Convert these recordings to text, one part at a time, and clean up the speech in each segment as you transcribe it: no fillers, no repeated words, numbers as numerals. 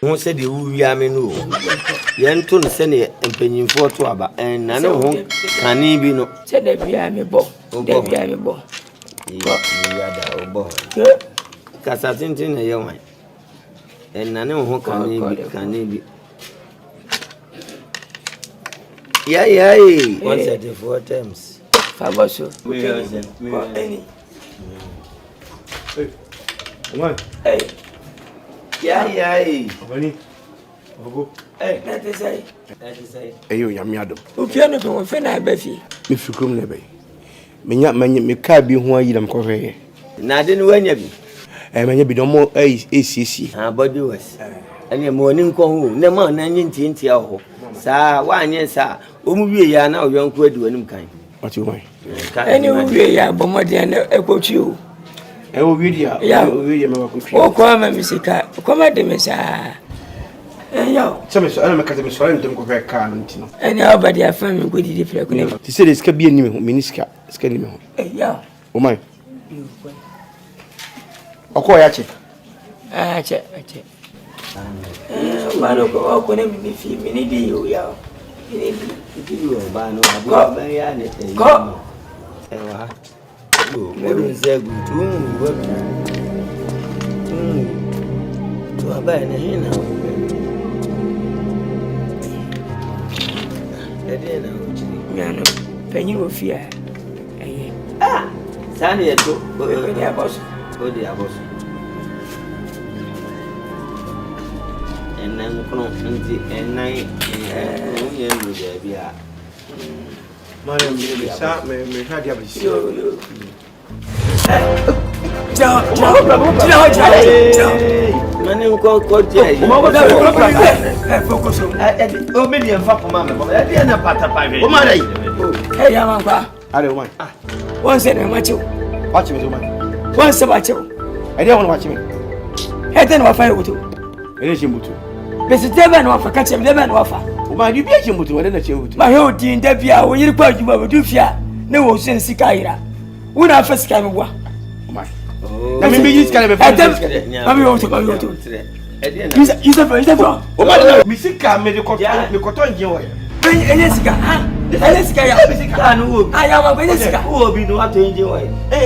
Who said the Uyamino? Yanton send a penny for to aba, and none of whom can he be no. Said the Biamibo, the Biamibo. Cassatin a young man. And none of whom can he be. Yeah, once at the 4 times. Faboso, any. Hey. Yeah. Money. Hey, that is say. Ayo yamiado. Ufiano to fena befi. Me fikrum ne bay. Me ka bi ho ayi dam ko hwe. Na de no wanya bi. Manya bi do mo ACC. Body was. Ani mo ni nko hu. Na ma na nyi nti aho. Sa wa anye sa. O mu wie ya na oyonko adi wanim kan. What you want? Any wie ya bomode na ekotwi o. O video. Ya o video me wakotwi. O kwa ma misika. Kwa ma de mesa. Yo. Some so ana makata me so ntem ko hwe ka no ntino. Any obadi afam me go didi fle ko ne. Ti say this ka bi ani me ho miniska. Ska ni me ho. Yo. O man. Okọ ya che. Che. Bano ko ne mi fi mi ni di yo ya. Ni di yo bano abu ba ya ne. Ko. Ewa. Mo nzegu tu wo. Tu aba ne hina. Edena uchi. Miano. Penyi wo fi a. Sani yeto. Odi aboso. Odi aboso. Enan kono nti enai onye ndu de bia. Mariam bi sa me hadi abisi. Ciao. Mani nko je. Focus. O me ni enfa poma me. E na pata pa we. O ma dai. Hey yaman kwa. Are o man. Won se na macho. Watch me o man. Won se macho. I don't want to watch me. Hey then wa fa yuto. Ele chimbutu. Besi tebe na wa fa kache me na wa fa. O ma di bi chimbutu wale na chebutu. Ma he odi nda bia wo yiri kwa adwuma bodu fia na wo so nsika yira. Wo na fa sika me bua. O ma. Na me bi sika be fa. Mami wo to. Isa fa. O ma na mi sika me de koto nje wo. Enye sika. Enye sika ya. Sika no wo. Aya ma enye sika. Wo bi no ato nje wo.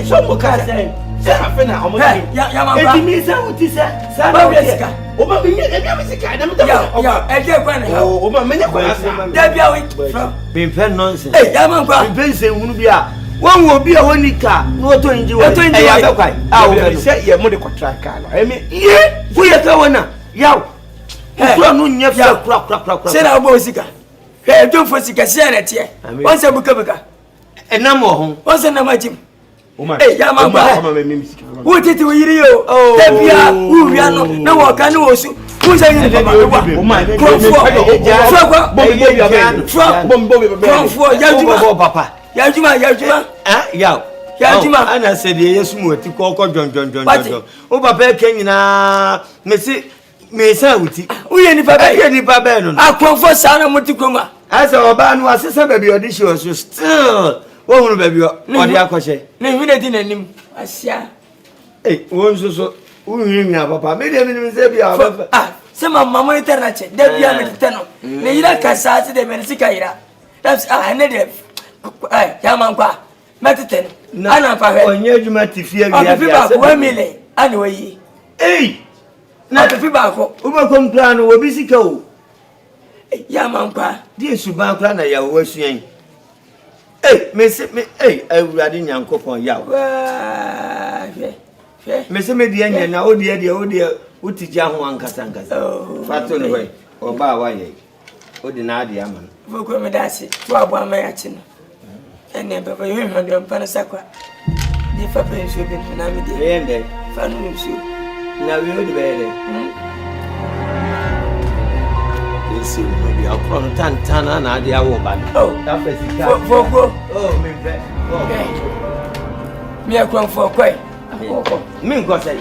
So mo ka say. Say afena o mo ni. Ya ma ba. Eti mi sa uti sa. Ba we sika. O ma bi mi sika na me ta. Ya, e je kwa na. O ma me nya kwa asa. Da bia we. Be fe nonsense. Ya ma kwa. Be se hunu bia. Won wo bia woni ka no to nje wo. Ya be kwai. O say ye mo de kotra ka no. E me ye fu ye ka wona. Yaw. Kura no nya fa kura. Se na bo sika. He do fo sika se na tie. Won se buka. Enam ho. Won se na majim. O ma. Ya ma kwa. Wo tete wo yiri yo. Da bia wo wia no na wo ka no wo su. Wo se yin baba. O ma. Papa. Ya juma. Ya juma. Ana se de yesu mu ati ko jon. O papa e kan nyina me sa uti. Wo ye ni papa. Ye ni papa no. Akonfo sa na muti kroma. Asa oba no asesa baby audition so still. Wo hunu baby odi akọhye. Na hwina di nanim. Asia. Won so uhwimia papa. Me de me se bia papa. Se mama internet da bia me tete no. Na yira kasa se de me sika yira. That's ne de. Ya man kwa. Metete no. Ana fa hwe. Onye adwuma tifia bia bia. Ba 1 million. Ana wayi. Na tefi ba ko. Ubekom plan wo bi sika o. Ya man kwa. Di suban kra na ya wo asuan. Me awurade nyankopon yawo. Me se me dia nya na odi utija ho ankasa. Fato no we. Oba wa ye. Odi na ade ama no. Foko me dase. Fo abo ama ya chi no. Ene baba yo hwande mpana sakwa. Di fa pe nsu bi na me di. Ende. Fa no nsu. Na we odi be de. Esi mo bi akro no tantana na ade awo ba. Da fa sika. Foko. Me be. Me akro fo kwai. Me nko say.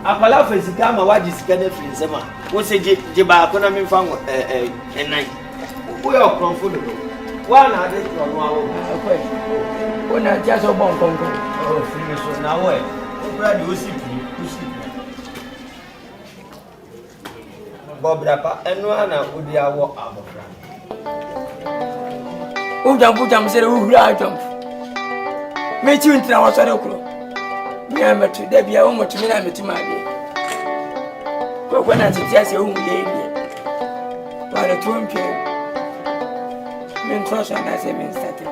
Akwala fa sika ma waji sika na firi nsema. Wo se je ba ko na me fa enan. Wo yo akro fo do. Wa na ade kro no awo. Kwai. Wo na ja so bon konko. Firi so na wo e. Wo bra di o si pi. Bobrapa, and one would be our walk out of Who jump said, who jump? Make you into our circle. Me, I'm to Debbie, I want to me, I'm to my but when I suggest your own lady, by the twin pill, men trust and I say, men static.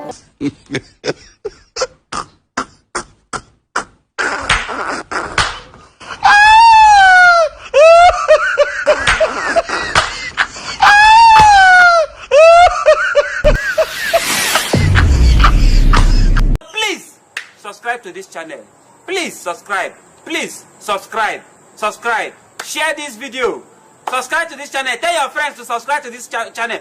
Subscribe to this channel. Please subscribe. Please subscribe. Subscribe. Share this video. Subscribe to this channel. Tell your friends to subscribe to this channel.